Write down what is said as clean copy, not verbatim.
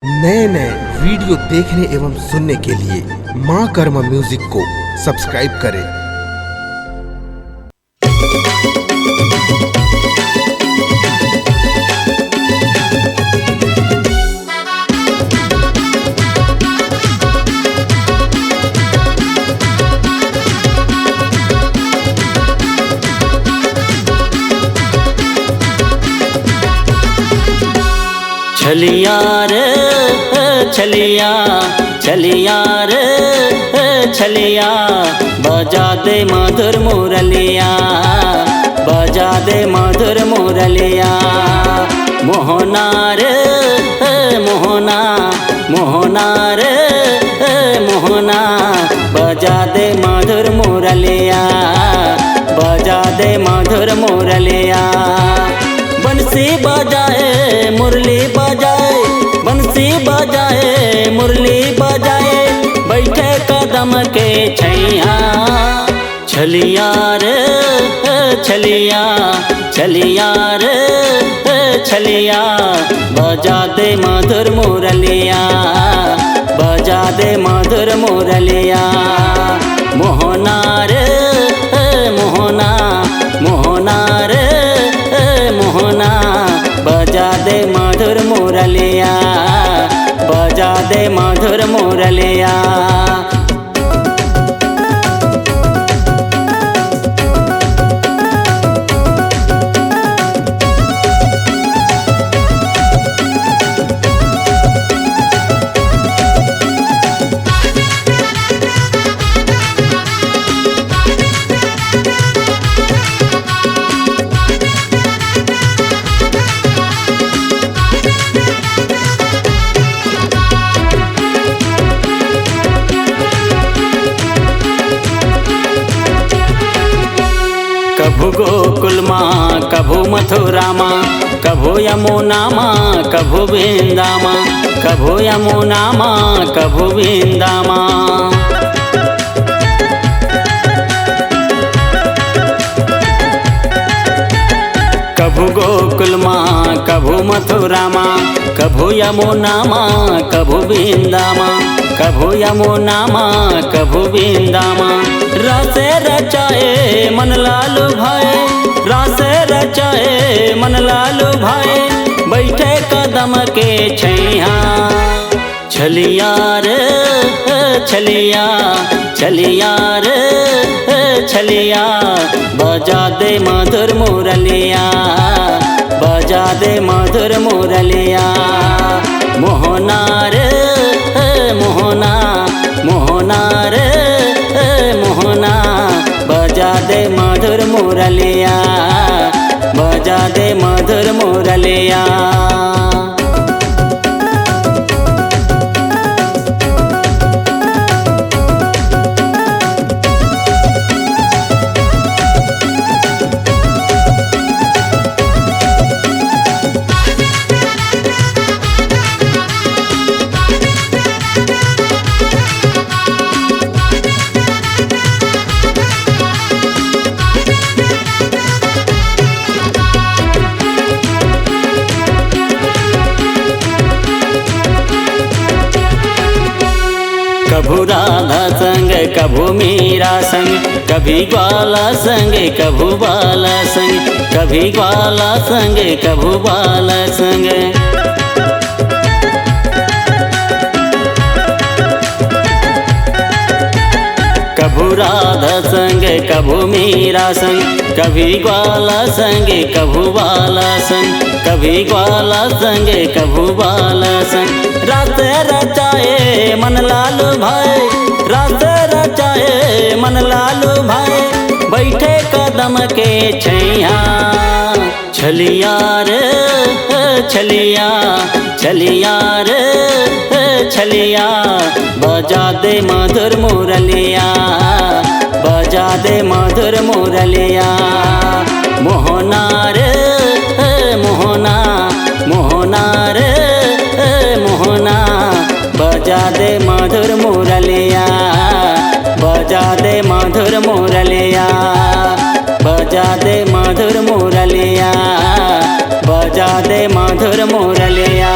नए नए वीडियो देखने एवं सुनने के लिए माँ कर्मा म्यूजिक को सब्सक्राइब करें। छलिया रे छलिया छलिया रे छलिया बजा दे मधुर मुरलिया बजा दे मधुर मुरलिया मोहना रे मोहना मोहना रे मोहना बजा दे मधुर मुरलिया बजा दे मधुर मुरलिया बंसी बजाए मुरली बजाए बंसी बजाए मुरली बजाए बैठे कदम के छैया छलिया रे छलिया छलिया रे छलिया बजा दे मधुर मुरलिया बजा दे मधुर मुरलिया मोहना रे मोहना मोहना रे मोहना बजा दे मधुर मुरलिया बजा दे मधुर मुरलिया कभू गोकुल माँ कभू मथुरा माँ कभू यमुना माँ कभू वृंदा माँ कभू यमुना माँ कभू वृंदा माँ कभू गोकुल माँ कभू मथुरा माँ कभू यमुना माँ कभू वृंदा माँ कभू यमुना माँ कभू वृंदा माँ रसे रचाए मन लालू भाई रसे रचाए मन लालू भाई बैठे कदम के छैया छलिया रे छलिया छलिया रे छलिया बजा दे मधुर मुरलिया बजा दे मधुर मुरलिया मोहना रे मोहना मोहना रे मोहना बजा दे मधुर मुरलिया बजा दे मधुर मुरलिया कभू राधा संग कभू मीरा संग कभी ग्वाला संग कभू बाला संग कभी ग्वाला संग कभू बाला संग कभू राधा संग कभू मीरा संग कभी ग्वाला संग कभू बाला संग कभी ग्वाला संग कभू बाला संग रात रचाए मन लालू भाई रात रचाए मन लालू भाई बैठे कदम के छैया छलिया रे छलिया छलिया रे छलिया बजा दे मधुर मुरलिया बजा दे मधुर मुरलिया मोहना रे मोहना मोहना रे मोहना बजा दे मधुर मुरलिया बजा दे मधुर मुरलिया बजा दे मधुर मुरलिया बजा दे मधुर मुरलिया।